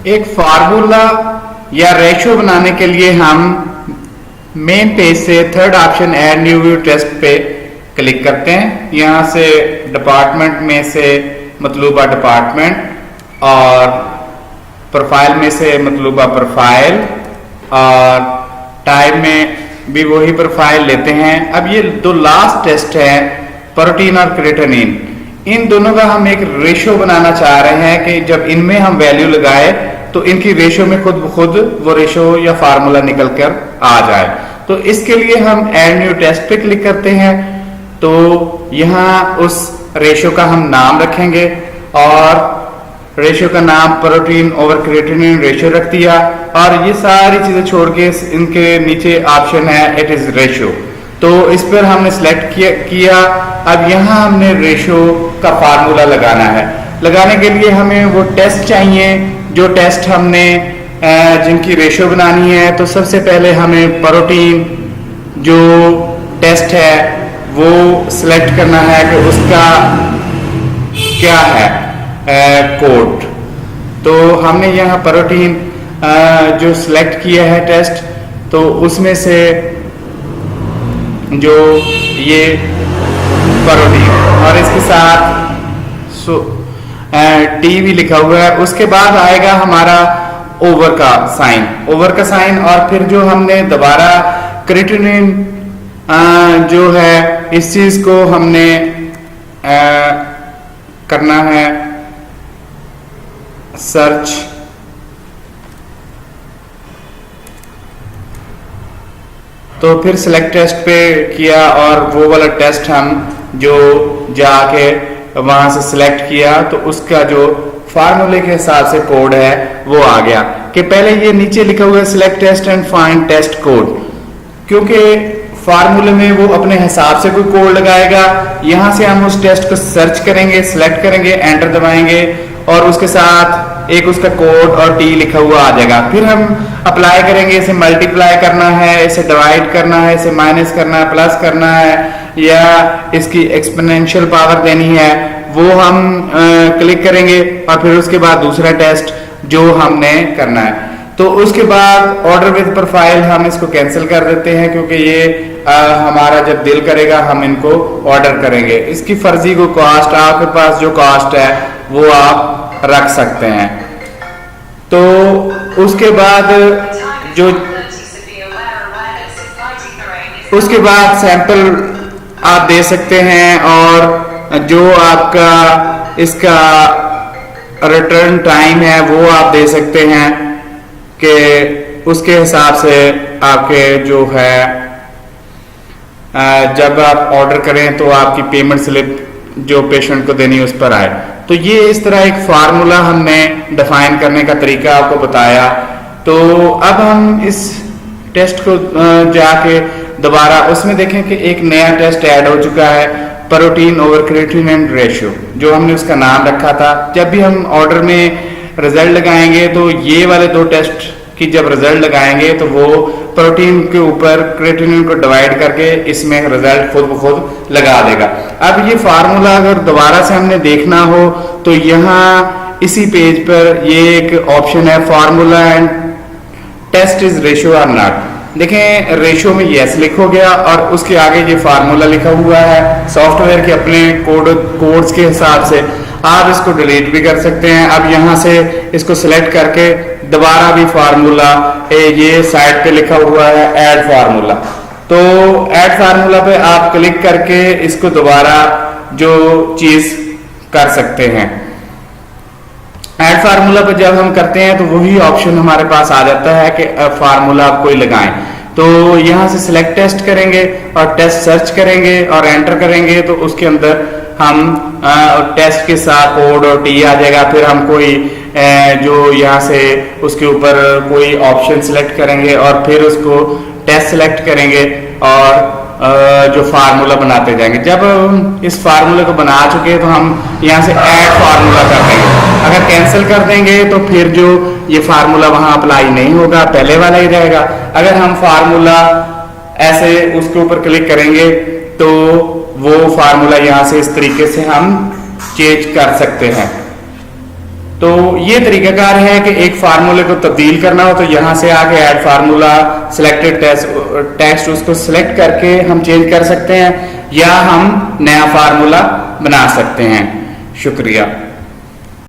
एक फार्मूला या रेशियो बनाने के लिए हम मेन पेज से third option add new view test पे क्लिक करते हैं। यहाँ से डिपार्टमेंट में से मतलूबा डिपार्टमेंट और प्रोफाइल में से मतलूबा प्रोफाइल और टाइप में भी वही प्रोफाइल लेते हैं। अब ये दो लास्ट टेस्ट है प्रोटीन और क्रेटिनिन, इन दोनों का हम एक रेशियो बनाना चाह रहे हैं कि जब इनमें हम वैल्यू लगाए तो इनकी रेशियो में खुद ब खुद वो रेशियो या फार्मूला निकल कर आ जाए। तो इसके लिए हम ऐड न्यू टेस्ट पे क्लिक करते हैं। तो यहाँ उस रेशियो का हम नाम रखेंगे और रेशियो का नाम प्रोटीन ओवर क्रेटिनिन रेशियो रख दिया और ये सारी चीजें छोड़ के इनके नीचे ऑप्शन है इट इज रेशियो, तो इस पर हमने सिलेक्ट किया। अब यहाँ हमने रेशियो का फार्मूला लगाना है। लगाने के लिए हमें वो टेस्ट चाहिए जो टेस्ट हमने जिनकी रेशियो बनानी है। तो सबसे पहले हमें प्रोटीन जो टेस्ट है वो सिलेक्ट करना है कि उसका क्या है कोड। तो हमने यहाँ प्रोटीन जो सिलेक्ट किया है टेस्ट, तो उसमें से जो ये प्रोटीन और इसके साथ टी भी लिखा हुआ है। उसके बाद आएगा हमारा ओवर का साइन और फिर जो हमने दोबारा क्रेटिनिन जो है इस चीज को हमने करना है सर्च। तो फिर सिलेक्ट टेस्ट पे किया और वो वाला टेस्ट हम जो जाके वहां से सिलेक्ट किया तो उसका जो फार्मूले के हिसाब से कोड है वो आ गया कि पहले ये नीचे लिखा हुआ है select test and find test code, क्योंकि फार्मूले में वो अपने हिसाब से कोई कोड लगाएगा। यहां से हम उस टेस्ट को सर्च करेंगे, सिलेक्ट करेंगे, एंटर दबाएंगे और उसके साथ एक उसका कोड और टी लिखा हुआ आ जाएगा। फिर हम अप्लाई करेंगे, इसे मल्टीप्लाई करना है, इसे डिवाइड करना है, इसे माइनस करना है, प्लस करना है या इसकी एक्सपोनेंशियल पावर देनी है, वो हम क्लिक करेंगे और फिर उसके बाद दूसरा टेस्ट जो हमने करना है। तो उसके बाद ऑर्डर विद प्रोफाइल हम इसको कैंसिल कर देते हैं क्योंकि ये हमारा जब दिल करेगा हम इनको ऑर्डर करेंगे। इसकी फर्जी को कॉस्ट आपके पास जो कॉस्ट है वो आप रख सकते हैं। तो उसके बाद सैंपल आप दे सकते हैं और जो आपका इसका रिटर्न टाइम है वो आप दे सकते हैं कि उसके हिसाब से आपके जो है जब आप ऑर्डर करें तो आपकी पेमेंट स्लिप जो पेशेंट को देनी है उस पर आए। तो ये इस तरह एक फार्मूला हमने डिफाइन करने का तरीका आपको बताया। तो अब हम इस टेस्ट को जाके दोबारा उसमें देखें कि एक नया टेस्ट ऐड हो चुका है प्रोटीन ओवर क्रेटिनिन रेशियो, जो हमने उसका नाम रखा था। जब भी हम ऑर्डर में रिजल्ट लगाएंगे तो ये वाले दो टेस्ट की जब रिजल्ट लगाएंगे तो वो प्रोटीन के ऊपर क्रेटिनिन को डिवाइड करके इसमें रिजल्ट खुद ब खुद लगा देगा। अब ये फार्मूला अगर दोबारा से हमने देखना हो तो यहाँ इसी पेज पर ये एक ऑप्शन है formula and test is ratio or not. देखें रेशियो में यस लिखो गया और उसके आगे ये फार्मूला लिखा हुआ है। सॉफ्टवेयर के अपने कोड्स के हिसाब से आप इसको डिलीट भी कर सकते हैं। अब यहाँ से इसको सिलेक्ट करके दोबारा भी फार्मूला ये साइड पे लिखा हुआ है ऐड फार्मूला, तो ऐड फार्मूला पे आप क्लिक करके इसको दोबारा जो चीज कर सकते हैं। ऐड फार्मूला पे जब हम करते हैं तो वही ऑप्शन हमारे पास आ जाता है कि फार्मूला आप कोई लगाएं। तो यहाँ से सिलेक्ट टेस्ट करेंगे और टेस्ट सर्च करेंगे और एंटर करेंगे तो उसके अंदर हम टेस्ट के साथ कोड और टी आ जाएगा। फिर हम कोई जो यहाँ से उसके ऊपर कोई ऑप्शन सिलेक्ट करेंगे और फिर उसको टेस्ट सिलेक्ट करेंगे और जो फार्मूला बनाते जाएंगे। जब इस फार्मूले को बना चुके हैं तो हम यहाँ से ऐड फार्मूला कर देंगे। अगर कैंसिल कर देंगे तो फिर जो ये फार्मूला वहां अप्लाई नहीं होगा, पहले वाला ही रहेगा। अगर हम फार्मूला ऐसे उसके ऊपर क्लिक करेंगे तो वो फार्मूला यहाँ से इस तरीके से हम चेंज कर सकते हैं। तो ये तरीकाकार है कि एक फार्मूले को तब्दील करना हो तो यहाँ से आके ऐड फार्मूला सिलेक्टेड टेक्स्ट उसको सिलेक्ट करके हम चेंज कर सकते हैं, या हम नया फार्मूला बना सकते हैं। शुक्रिया।